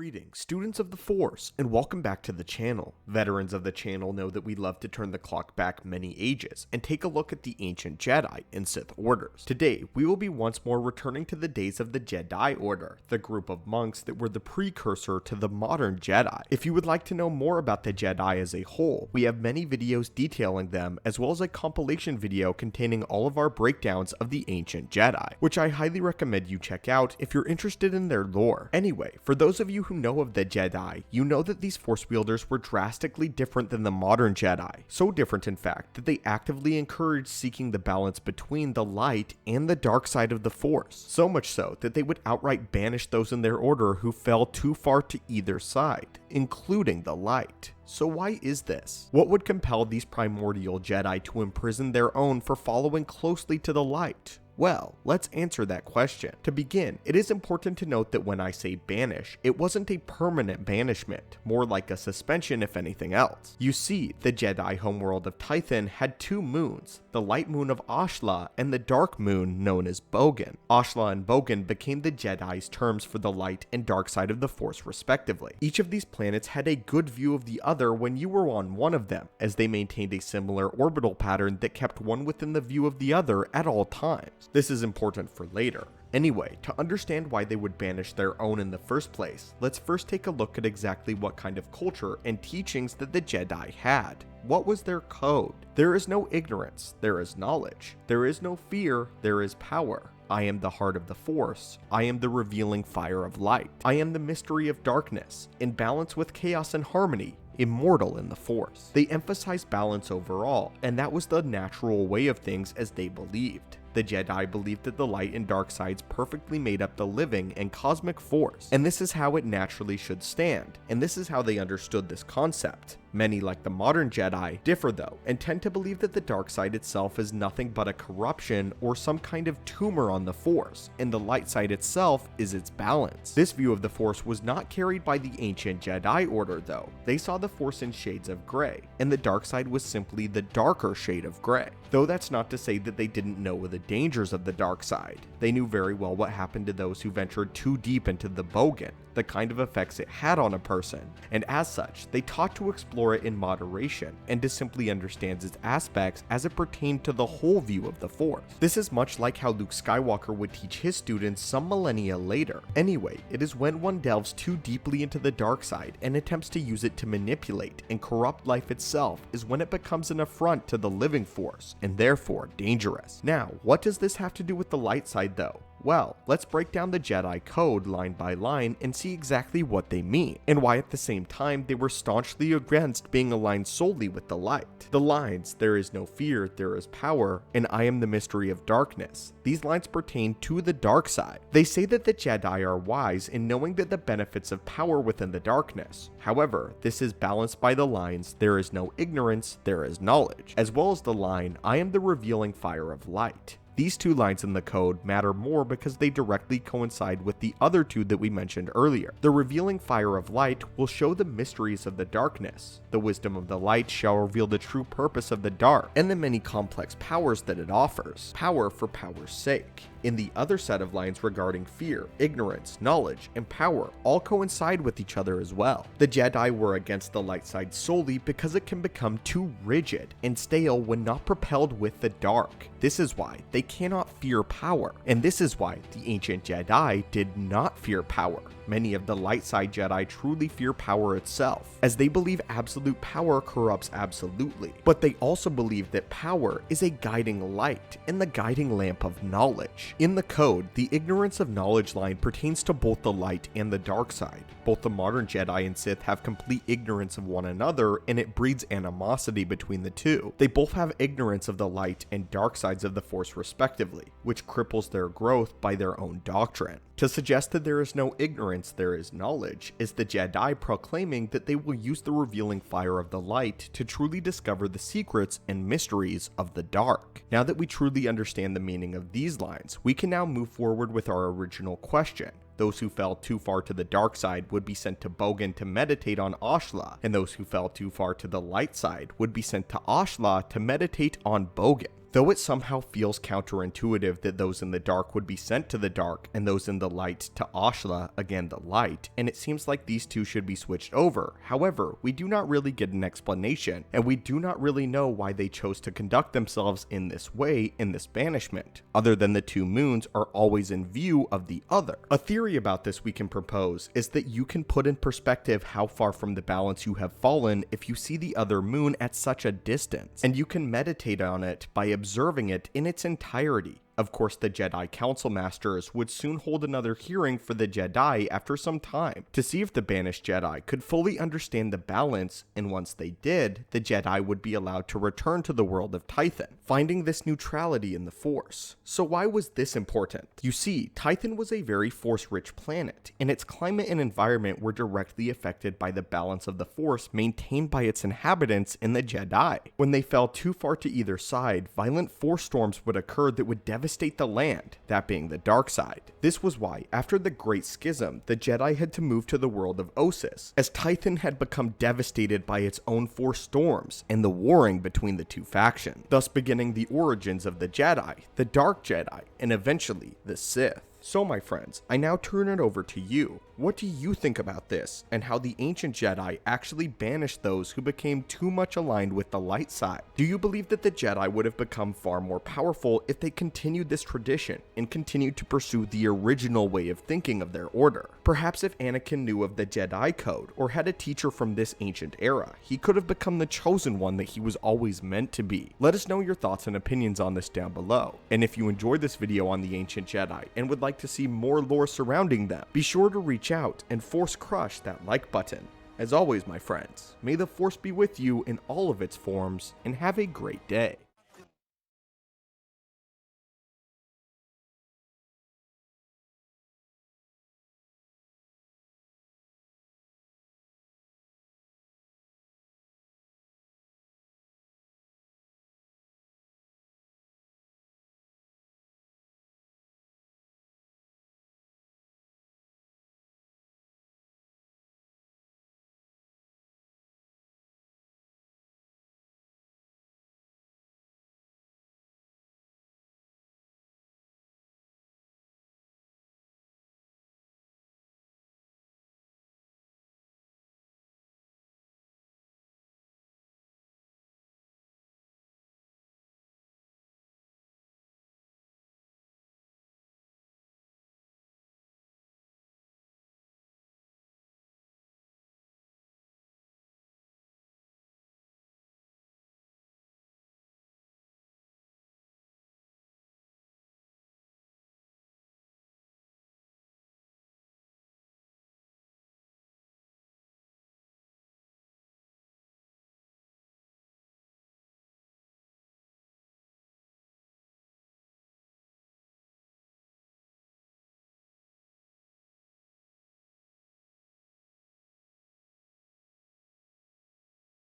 Greetings, students of the Force, and welcome back to the channel. Veterans of the channel know that we love to turn the clock back many ages and take a look at the ancient Jedi and Sith orders. Today, we will be once more returning to the days of the Jedi Order, the group of monks that were the precursor to the modern Jedi. If you would like to know more about the Jedi as a whole, we have many videos detailing them, as well as a compilation video containing all of our breakdowns of the ancient Jedi, which I highly recommend you check out if you're interested in their lore. Anyway, for those of you who know of the Jedi, you know that these Force wielders were drastically different than the modern Jedi. So different, in fact, that they actively encouraged seeking the balance between the light and the dark side of the Force. So much so that they would outright banish those in their order who fell too far to either side, including the light. So why is this? What would compel these primordial Jedi to imprison their own for following closely to the light? Well, let's answer that question. To begin, it is important to note that when I say banish, it wasn't a permanent banishment, more like a suspension if anything else. You see, the Jedi homeworld of Tython had two moons, the light moon of Ashla and the dark moon known as Bogan. Ashla and Bogan became the Jedi's terms for the light and dark side of the Force respectively. Each of these planets had a good view of the other when you were on one of them, as they maintained a similar orbital pattern that kept one within the view of the other at all times. This is important for later. Anyway, to understand why they would banish their own in the first place, let's first take a look at exactly what kind of culture and teachings that the Jedi had. What was their code? There is no ignorance, there is knowledge. There is no fear, there is power. I am the heart of the Force. I am the revealing fire of light. I am the mystery of darkness, in balance with chaos and harmony, immortal in the Force. They emphasized balance overall, and that was the natural way of things as they believed. The Jedi believed that the light and dark sides perfectly made up the living and cosmic force, and this is how it naturally should stand, and this is how they understood this concept. Many, like the modern Jedi, differ though, and tend to believe that the dark side itself is nothing but a corruption or some kind of tumor on the Force, and the light side itself is its balance. This view of the Force was not carried by the ancient Jedi Order though. They saw the Force in shades of gray, and the dark side was simply the darker shade of gray. Though that's not to say that they didn't know the dangers of the dark side. They knew very well what happened to those who ventured too deep into the Bogan, the kind of effects it had on a person, and as such, they taught to explore it in moderation and to simply understand its aspects as it pertained to the whole view of the Force. This is much like how Luke Skywalker would teach his students some millennia later. Anyway, it is when one delves too deeply into the dark side and attempts to use it to manipulate and corrupt life itself is when it becomes an affront to the living Force, and therefore dangerous. Now, what does this have to do with the light side though? Well, let's break down the Jedi code line by line and see exactly what they mean, and why at the same time they were staunchly against being aligned solely with the light. The lines, there is no fear, there is power, and I am the mystery of darkness. These lines pertain to the dark side. They say that the Jedi are wise in knowing that the benefits of power within the darkness. However, this is balanced by the lines, there is no ignorance, there is knowledge, as well as the line, I am the revealing fire of light. These two lines in the code matter more because they directly coincide with the other two that we mentioned earlier. The revealing fire of light will show the mysteries of the darkness. The wisdom of the light shall reveal the true purpose of the dark and the many complex powers that it offers. Power for power's sake. In the other set of lines regarding fear, ignorance, knowledge, and power all coincide with each other as well. The Jedi were against the light side solely because it can become too rigid and stale when not propelled with the dark. This is why they cannot fear power, and this is why the ancient Jedi did not fear power. Many of the light side Jedi truly fear power itself, as they believe absolute power corrupts absolutely. But they also believe that power is a guiding light and the guiding lamp of knowledge. In the code, the ignorance of knowledge line pertains to both the light and the dark side. Both the modern Jedi and Sith have complete ignorance of one another, and it breeds animosity between the two. They both have ignorance of the light and dark sides of the Force respectively, which cripples their growth by their own doctrine. To suggest that there is no ignorance, there is knowledge, is the Jedi proclaiming that they will use the revealing fire of the light to truly discover the secrets and mysteries of the dark. Now that we truly understand the meaning of these lines, we can now move forward with our original question. Those who fell too far to the dark side would be sent to Bogan to meditate on Ashla, and those who fell too far to the light side would be sent to Ashla to meditate on Bogan. Though it somehow feels counterintuitive that those in the dark would be sent to the dark and those in the light to Ashla, again the light, and it seems like these two should be switched over. However, we do not really get an explanation, and we do not really know why they chose to conduct themselves in this way in this banishment, other than the two moons are always in view of the other. A theory about this we can propose is that you can put in perspective how far from the balance you have fallen if you see the other moon at such a distance, and you can meditate on it by observing it in its entirety. Of course, the Jedi Council Masters would soon hold another hearing for the Jedi after some time to see if the banished Jedi could fully understand the balance, and once they did, the Jedi would be allowed to return to the world of Tython, finding this neutrality in the Force. So why was this important? You see, Tython was a very Force-rich planet, and its climate and environment were directly affected by the balance of the Force maintained by its inhabitants in the Jedi. When they fell too far to either side, violent Force storms would occur that would devastate the land, that being the dark side. This was why, after the Great Schism, the Jedi had to move to the world of Ossus, as Tython had become devastated by its own Force storms and the warring between the two factions, thus beginning the origins of the Jedi, the Dark Jedi, and eventually the Sith. So my friends, I now turn it over to you. What do you think about this, and how the ancient Jedi actually banished those who became too much aligned with the light side? Do you believe that the Jedi would have become far more powerful if they continued this tradition and continued to pursue the original way of thinking of their order? Perhaps if Anakin knew of the Jedi Code or had a teacher from this ancient era, he could have become the chosen one that he was always meant to be. Let us know your thoughts and opinions on this down below. And if you enjoyed this video on the ancient Jedi and would like to see more lore surrounding them, be sure to reach out and Force crush that like button. As always, my friends, may the Force be with you in all of its forms, and have a great day.